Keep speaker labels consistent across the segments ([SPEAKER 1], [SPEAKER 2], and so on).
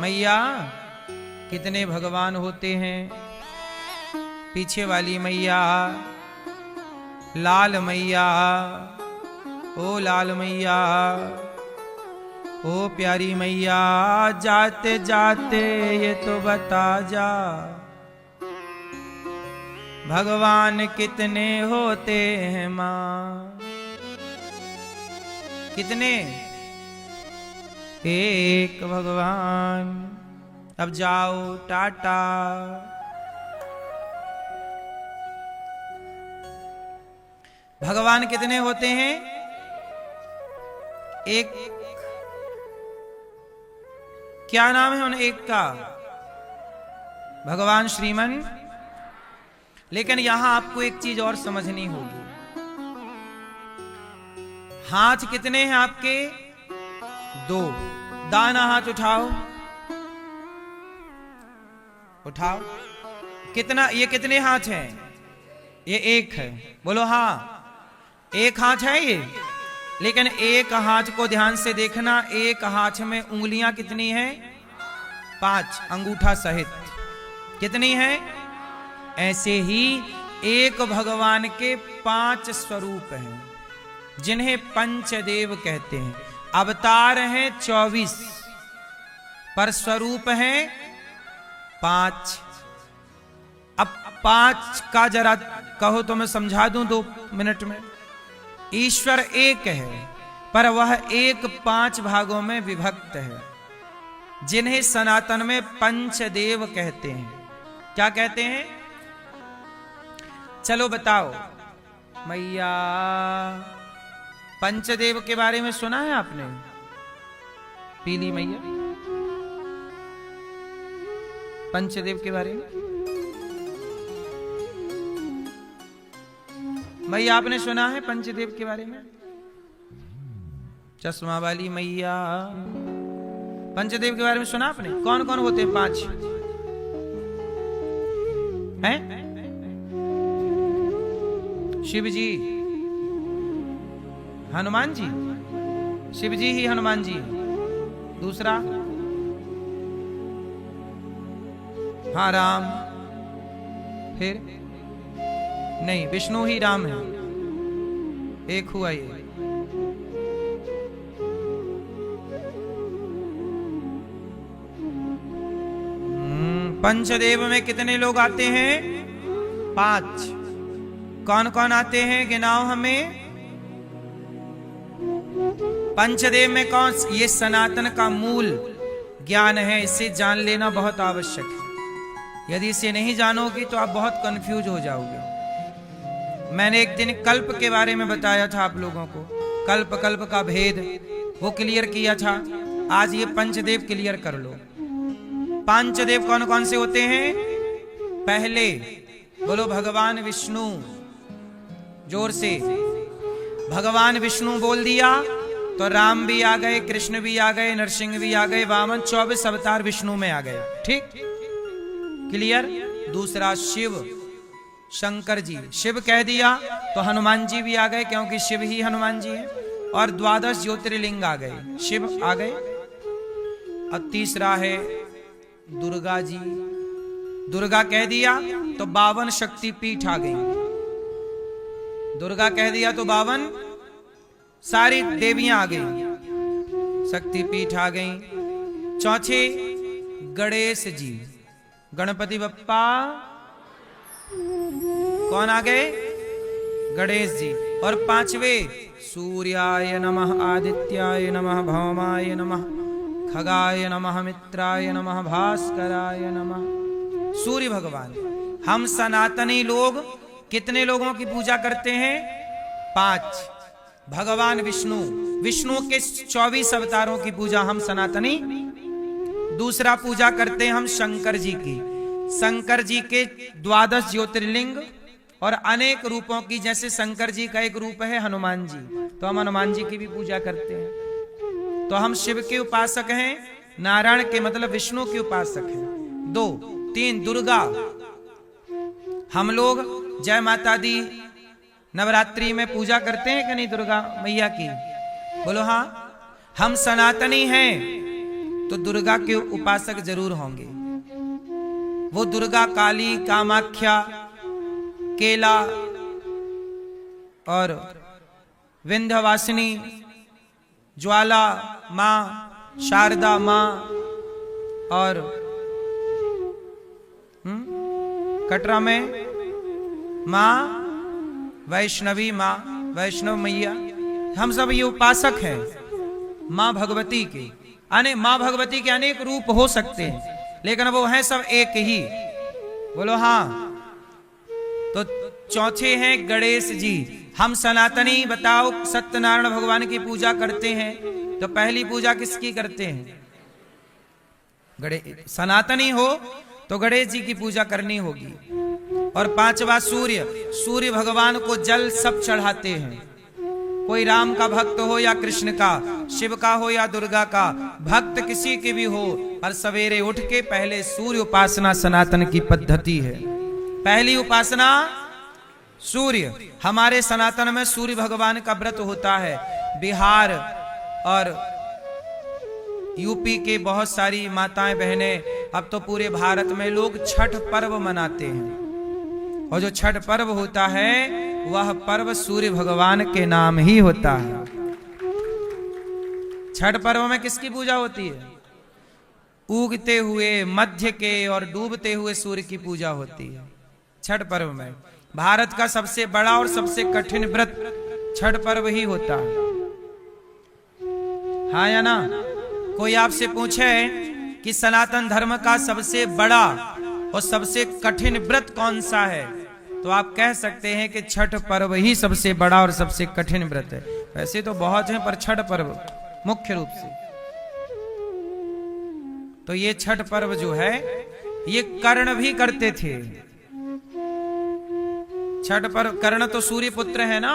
[SPEAKER 1] मैया कितने भगवान होते हैं। पीछे वाली मैया लाल मैया, ओ लाल मैया, ओ प्यारी मैया, जाते जाते ये तो बता जा भगवान कितने होते हैं माँ। कितने? एक भगवान। अब जाओ टाटा। भगवान कितने होते हैं? एक। क्या नाम है उन एक का? भगवान श्रीमन। लेकिन यहां आपको एक चीज और समझनी होगी। हाथ कितने हैं आपके? दो। दाना हाथ उठाओ, उठाओ। कितना? ये कितने हाथ हैं? ये एक है। बोलो हाँ, एक हाथ है ये। लेकिन एक हाथ को ध्यान से देखना, एक हाथ में उंगलियां कितनी हैं? 5, अंगूठा सहित। कितनी हैं? ऐसे ही एक भगवान के 5 स्वरूप हैं, जिन्हें पंचदेव कहते हैं। अवतार हैं 24, पर स्वरूप हैं 5। अब 5 का जरा कहो तो मैं समझा दूं 2 मिनट में। ईश्वर एक है, पर वह एक 5 भागों में विभक्त है, जिन्हें सनातन में पंचदेव कहते हैं। क्या कहते हैं? चलो बताओ मैया। पंचदेव के बारे में सुना है आपने? पीली मैया, पंचदेव के बारे में मैया आपने सुना है? पंचदेव के बारे में? चश्मा वाली मैया, पंचदेव के बारे में सुना आपने? कौन कौन होते हैं 5 हैं? शिव जी, हनुमान जी। शिव जी ही हनुमान जी। दूसरा? हाँ राम। फिर? नहीं, विष्णु ही राम है। एक हुआ ये। पंचदेव में कितने लोग आते हैं? 5। कौन कौन आते हैं? गिनाओ हमें। पंचदेव में कौन? ये सनातन का मूल ज्ञान है, इसे जान लेना बहुत आवश्यक है। यदि इसे नहीं जानोगी तो आप बहुत कंफ्यूज हो जाओगे। मैंने एक दिन कल्प के बारे में बताया था आप लोगों को, कल्प का भेद वो क्लियर किया था। आज ये पंचदेव क्लियर कर लो। पंचदेव कौन कौन से होते हैं? पहले बोलो भगवान विष्णु, जोर से। भगवान विष्णु बोल दिया तो राम भी आ गए, कृष्ण भी आ गए, नरसिंह भी आ गए, वामन 24 अवतार विष्णु में आ गया। ठीक, क्लियर। दूसरा शिव, शंकर जी। शिव कह दिया तो हनुमान जी भी आ गए, क्योंकि शिव ही हनुमान जी हैं। और 12 ज्योतिर्लिंग आ गए, शिव आ गए। अब तीसरा है दुर्गा जी। दुर्गा कह दिया तो 52 शक्तिपीठ आ गई। दुर्गा कह दिया तो 52 सारी देवियां आ गई, शक्तिपीठ आ गई। चौथे गणेश जी, गणपति बप्पा। कौन आ गए? गणेश जी। और 5वें सूर्याय नमः, आदित्याय नमः, भौमाय नमः, खगाय नमः, मित्राय नमः, भास्कराय नमः। सूर्य भगवान। हम सनातनी लोग कितने लोगों की पूजा करते हैं? 5। भगवान विष्णु, विष्णु के 24 अवतारों की पूजा हम सनातनी। दूसरा पूजा करते हैं हम शंकर जी की, शंकर जी के 12 ज्योतिर्लिंग और अनेक रूपों की। जैसे शंकर जी का एक रूप है हनुमान जी, तो हम हनुमान जी की भी पूजा करते हैं। तो हम शिव के उपासक हैं, नारायण के मतलब विष्णु के उपासक हैं। 2, 3 दुर्गा। हम लोग जय माता दी नवरात्रि में पूजा करते हैं कि नहीं दुर्गा मैया की? बोलो हाँ। हम सनातनी हैं, तो दुर्गा के उपासक जरूर होंगे। वो दुर्गा, काली, कामाख्या, केला और विंध्यवासिनी, ज्वाला माँ, शारदा माँ और कटरा में माँ वैष्णवी माँ, वैष्णव मैया, हम सब ये उपासक हैं माँ भगवती के। माँ भगवती के अनेक रूप हो सकते हैं, लेकिन वो हैं सब एक ही। बोलो हाँ। तो चौथे हैं गणेश जी। हम सनातनी बताओ सत्यनारायण भगवान की पूजा करते हैं, तो पहली पूजा किसकी करते हैं? सनातनी हो तो गणेश जी की पूजा करनी होगी। और पांचवा सूर्य, सूर्य भगवान को जल सब चढ़ाते हैं। कोई राम का भक्त हो या कृष्ण का, शिव का हो या दुर्गा का, भक्त किसी के भी हो, पर सवेरे उठ के पहले सूर्य उपासना सनातन की पद्धति है। पहली उपासना सूर्य। हमारे सनातन में सूर्य भगवान का व्रत होता है। बिहार और यूपी के बहुत सारी माताएं बहनें, अब तो पूरे भारत में लोग छठ पर्व मनाते हैं। और जो छठ पर्व होता है वह पर्व सूर्य भगवान के नाम ही होता है। छठ पर्व में किसकी पूजा होती है? उगते हुए, मध्य के और डूबते हुए सूर्य की पूजा होती है छठ पर्व में। भारत का सबसे बड़ा और सबसे कठिन व्रत छठ पर्व ही होता है। हाँ या ना? कोई आपसे पूछे कि सनातन धर्म का सबसे बड़ा और सबसे कठिन व्रत कौन सा है, तो आप कह सकते हैं कि छठ पर्व ही सबसे बड़ा और सबसे कठिन व्रत है। वैसे तो बहुत हैं, पर छठ पर्व मुख्य रूप से। तो ये छठ पर्व जो है ये कर्ण भी करते थे। छठ पर्व, कर्ण तो सूर्य पुत्र है ना,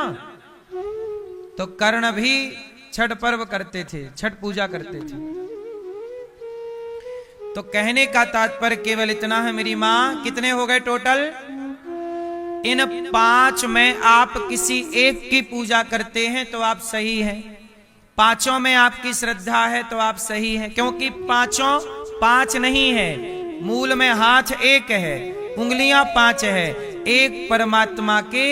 [SPEAKER 1] तो कर्ण भी छठ पर्व करते थे, छठ पूजा करते थे। तो कहने का तात्पर्य केवल इतना है मेरी मां। कितने हो गए टोटल? इन 5 में आप किसी एक की पूजा करते हैं तो आप सही हैं। 5 में आपकी श्रद्धा है तो आप सही हैं, क्योंकि 5 नहीं है। मूल में हाथ एक है, उंगलियां 5 है। एक परमात्मा के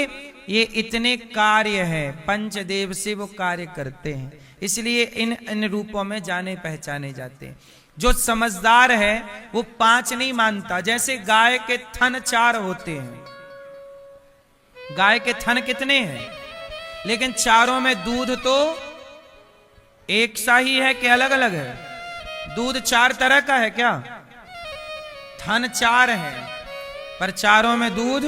[SPEAKER 1] ये इतने कार्य हैं, पंचदेव से वो कार्य करते हैं, इसलिए इन रूपों में जाने पहचाने जाते हैं। जो समझदार है वो 5 नहीं मानता। जैसे गाय के थन 4 होते हैं। गाय के थन कितने हैं? लेकिन चारों में दूध तो एक सा ही है कि अलग अलग है? दूध 4 तरह का है क्या? थन 4 हैं, पर चारों में दूध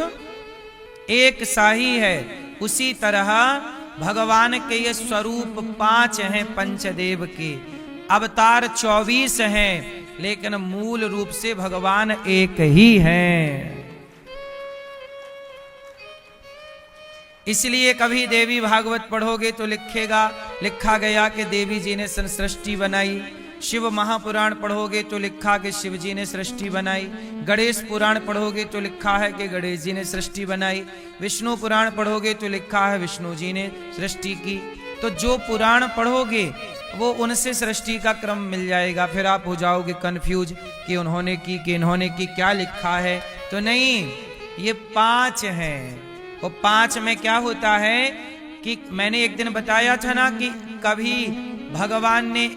[SPEAKER 1] एक सा ही है। उसी तरह भगवान के ये स्वरूप 5 हैं पंचदेव के। अवतार 24 हैं, लेकिन मूल रूप से भगवान एक ही हैं। इसलिए कभी देवी भागवत पढ़ोगे तो लिखा गया कि देवी जी ने सृष्टि बनाई। शिव महापुराण पढ़ोगे तो लिखा कि शिव जी ने सृष्टि बनाई। गणेश पुराण पढ़ोगे तो लिखा है कि गणेश जी ने सृष्टि बनाई। विष्णु पुराण पढ़ोगे तो लिखा है विष्णु जी ने सृष्टि की। तो जो पुराण पढ़ोगे वो उनसे सृष्टि का क्रम मिल जाएगा। फिर आप हो जाओगे कंफ्यूज कि उन्होंने की कि इन्होंने की, क्या लिखा है। तो नहीं, ये 5 हैं। वो 5 में क्या होता है कि मैंने एक दिन बताया था ना कि कभी भगवान ने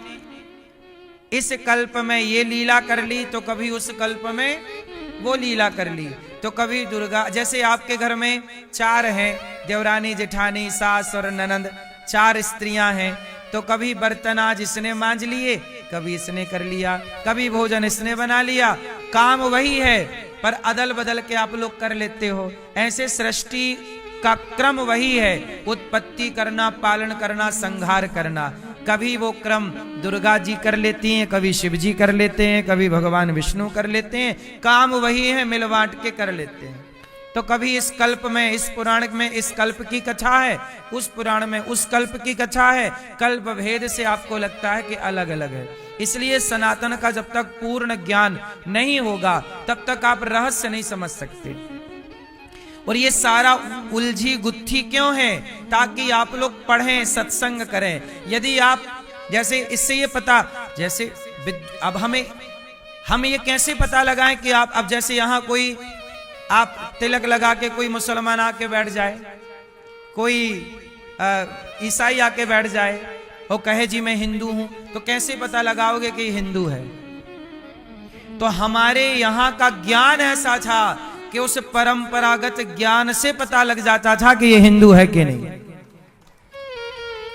[SPEAKER 1] इस कल्प में ये लीला कर ली तो कभी उस कल्प में वो लीला कर ली। तो कभी दुर्गा, जैसे आपके घर में 4 हैं, देवरानी, जेठानी, सास और ननंद, 4 स्त्रियां हैं। तो कभी बर्तन आज इसने मांज लिए, कभी इसने कर लिया, कभी भोजन इसने बना लिया। काम वही है, पर अदल बदल के आप लोग कर लेते हो। ऐसे सृष्टि का क्रम वही है, उत्पत्ति करना, पालन करना, संहार करना। कभी वो क्रम दुर्गा जी कर लेती हैं, कभी शिव जी कर लेते हैं, कभी भगवान विष्णु कर लेते हैं। काम वही है, मिल बांट के कर लेते हैं। तो कभी इस कल्प में, इस पुराण में इस कल्प की कथा है, उस पुराण में उस कल्प की कथा है। कल्प भेद से आपको लगता है कि अलग अलग है। इसलिए सनातन का जब तक पूर्ण ज्ञान नहीं होगा तब तक आप रहस्य नहीं समझ सकते। और ये सारा उलझी गुत्थी क्यों है? ताकि आप लोग पढ़ें, सत्संग करें। यदि आप, जैसे इससे ये पता जैसे अब हम ये कैसे पता लगाएं कि आप, अब जैसे यहां कोई आप तिलक लगा के कोई मुसलमान आके बैठ जाए, कोई ईसाई आके बैठ जाए और कहे जी मैं हिंदू हूं, तो कैसे पता लगाओगे कि हिंदू है? तो हमारे यहां का ज्ञान ऐसा था कि उस परंपरागत ज्ञान से पता लग जाता था कि ये हिंदू है कि नहीं।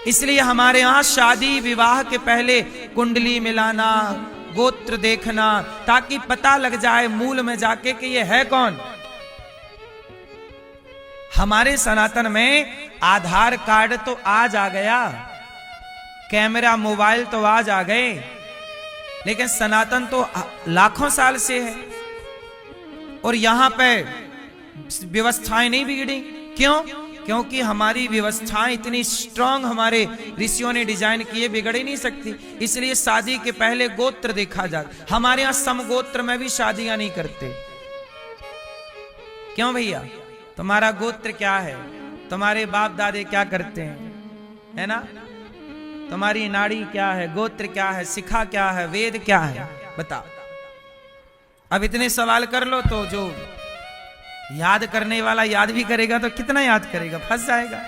[SPEAKER 1] इसलिए हमारे यहां शादी विवाह के पहले कुंडली मिलाना, गोत्र देखना, ताकि पता लग जाए मूल में जाके कि ये है कौन। हमारे सनातन में आधार कार्ड तो आज आ गया, कैमरा मोबाइल तो आज आ गए, लेकिन सनातन तो लाखों साल से है और यहां पे व्यवस्थाएं नहीं बिगड़ी। क्यों? क्योंकि हमारी व्यवस्थाएं इतनी स्ट्रांग हमारे ऋषियों ने डिजाइन किए, बिगड़ ही नहीं सकती। इसलिए शादी के पहले गोत्र देखा जाता। हमारे यहां समगोत्र में भी शादियां नहीं करते। क्यों भैया? तुम्हारा गोत्र क्या है, तुम्हारे बाप दादे क्या करते हैं, है ना? तुम्हारी नाड़ी क्या है, गोत्र क्या है, शिखा क्या है, वेद क्या है, बता। अब इतने सवाल कर लो तो जो याद करने वाला याद भी करेगा तो कितना याद करेगा, फंस जाएगा।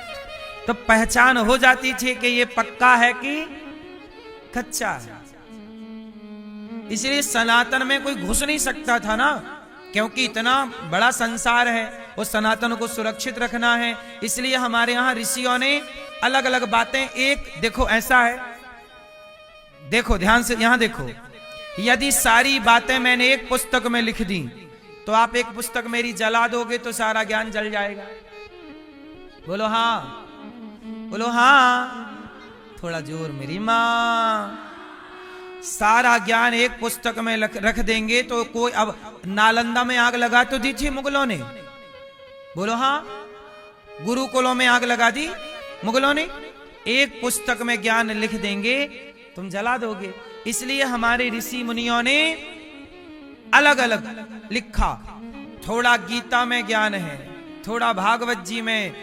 [SPEAKER 1] तो पहचान हो जाती थी कि ये पक्का है कि कच्चा है। इसलिए सनातन में कोई घुस नहीं सकता था ना, क्योंकि इतना बड़ा संसार है, उस सनातन को सुरक्षित रखना है। इसलिए हमारे यहां ऋषियों ने अलग अलग बातें, एक देखो ऐसा है, देखो ध्यान से यहां देखो, यदि सारी बातें मैंने एक पुस्तक में लिख दी तो आप एक पुस्तक मेरी जला दोगे तो सारा ज्ञान जल जाएगा। बोलो हां, बोलो हां, थोड़ा जोर मेरी मां। सारा ज्ञान एक पुस्तक में रख देंगे तो कोई, अब नालंदा में आग लगा तो दी थी मुगलों ने, बोलो हां। गुरुकुलों में आग लगा दी मुगलों ने। एक पुस्तक में ज्ञान लिख देंगे तुम जला दोगे। इसलिए हमारे ऋषि मुनियों ने अलग अलग लिखा। थोड़ा गीता में ज्ञान है, थोड़ा भागवत जी में,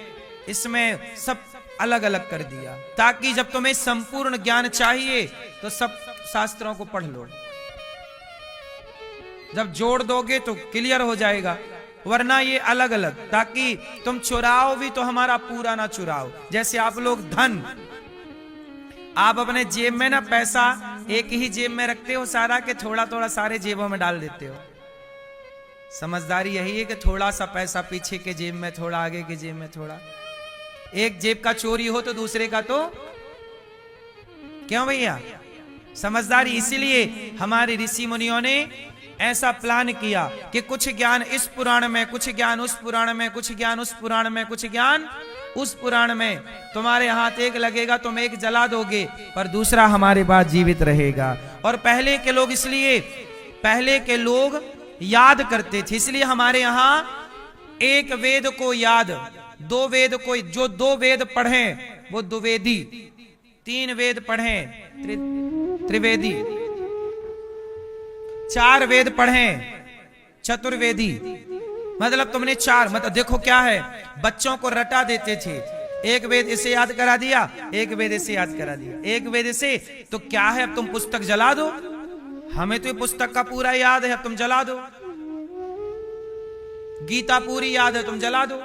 [SPEAKER 1] इसमें सब अलग अलग कर दिया, ताकि जब तुम्हें संपूर्ण ज्ञान चाहिए तो सब शास्त्रों को पढ़ लो। जब जोड़ दोगे तो क्लियर हो जाएगा, वरना ये अलग अलग, ताकि तुम चुराओ भी तो हमारा पूरा ना चुराओ। जैसे आप लोग धन, आप अपने जेब में ना पैसा एक ही जेब में रखते हो सारा, के थोड़ा थोड़ा सारे जेबों में डाल देते हो। समझदारी यही है कि थोड़ा सा पैसा पीछे के जेब में, थोड़ा आगे के जेब में, थोड़ा। एक जेब का चोरी हो तो दूसरे का तो, क्यों भैया? समझदारी। इसीलिए हमारे ऋषि मुनियों ने ऐसा प्लान किया कि कुछ ज्ञान इस पुराण में, कुछ ज्ञान उस पुराण में, कुछ ज्ञान उस पुराण में, कुछ ज्ञान उस पुराण में। तुम्हारे हाथ एक लगेगा, तुम एक जला दोगे, पर दूसरा हमारे पास जीवित रहेगा। और पहले के लोग, इसलिए पहले के लोग याद करते थे। इसलिए हमारे यहां एक वेद को याद, दो वेद को, जो दो वेद पढ़े वो द्विवेदी, तीन वेद पढ़े त्रिवेदी, चार वेद पढ़े चतुर्वेदी। मतलब तुमने चार, मतलब देखो क्या है, बच्चों को रटा देते थे। एक वेद इसे याद करा दिया, एक वेद इसे याद करा दिया, एक वेद इसे, तो क्या है, अब तुम पुस्तक जला दो। हमें तो ये पुस्तक का पूरा याद है, अब तुम जला दो। गीता पूरी याद है, तुम जला दो।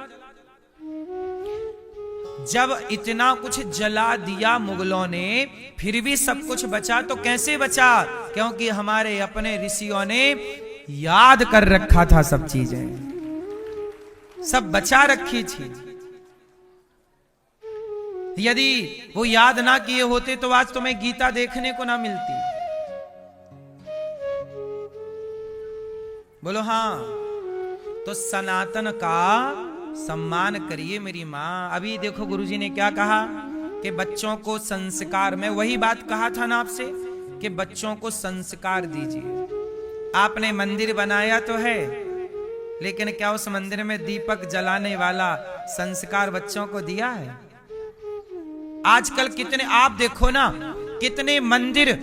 [SPEAKER 1] जब इतना कुछ जला दिया मुगलों ने, फिर भी सब कुछ बचा, तो कैसे बचा? क्योंकि हमारे अपने ऋषियों ने याद कर रखा था, सब चीजें सब बचा रखी थी। यदि वो याद ना किए होते तो आज तुम्हें गीता देखने को ना मिलती। बोलो हां। तो सनातन का सम्मान करिए मेरी मां। अभी देखो गुरुजी ने क्या कहा कि बच्चों को संस्कार में, वही बात कहा था ना आपसे कि बच्चों को संस्कार दीजिए। आपने मंदिर बनाया तो है, लेकिन क्या उस मंदिर में दीपक जलाने वाला संस्कार बच्चों को दिया है? आजकल कितने, आप देखो ना, कितने मंदिर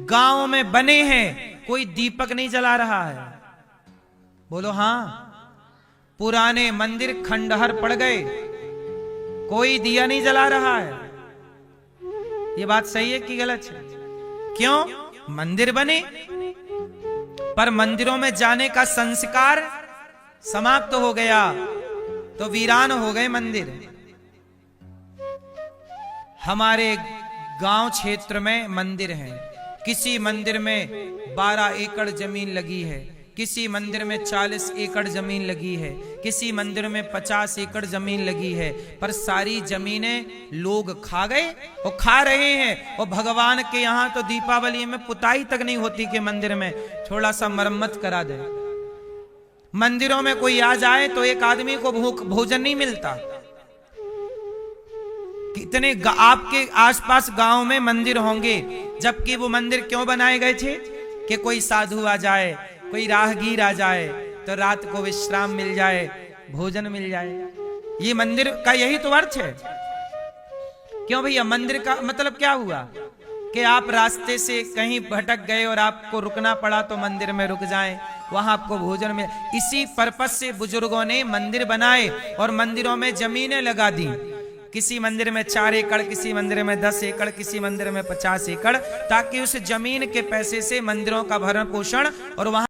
[SPEAKER 1] गांव में बने हैं, कोई दीपक नहीं जला रहा है। बोलो हां। पुराने मंदिर खंडहर पड़ गए, कोई दिया नहीं जला रहा है। ये बात सही है कि गलत है? क्यों? मंदिर बने, पर मंदिरों में जाने का संस्कार समाप्त हो गया, तो वीरान हो गए मंदिर। हमारे गांव क्षेत्र में मंदिर हैं। किसी मंदिर में 12 एकड़ जमीन लगी है, किसी मंदिर में 40 एकड़ जमीन लगी है, किसी मंदिर में 50 एकड़ जमीन लगी है, पर सारी जमीनें लोग खा गए और खा रहे हैं। और भगवान के यहाँ तो दीपावली में पुताई तक नहीं होती कि मंदिर में थोड़ा सा मरम्मत करा दे। मंदिरों में कोई आ जाए तो एक आदमी को भोजन नहीं मिलता। कितने आपके आसपास गांव में मंदिर होंगे, जबकि वो मंदिर क्यों बनाए गए थे कि कोई साधु आ जाए, कोई राहगीर आ जाए तो रात को विश्राम मिल जाए, भोजन मिल जाए। ये मंदिर का यही तो अर्थ है। क्यों भैया? मंदिर का मतलब क्या हुआ कि आप रास्ते से कहीं भटक गए और आपको रुकना पड़ा तो मंदिर में रुक जाएं, वहां आपको भोजन मिले। इसी पर्पस से बुजुर्गों ने मंदिर बनाए और मंदिरों में जमीनें लगा दी। किसी मंदिर में 4 एकड़, किसी मंदिर में 10 एकड़, किसी मंदिर में 50 एकड़, ताकि उस जमीन के पैसे से मंदिरों का भरण पोषण और वहां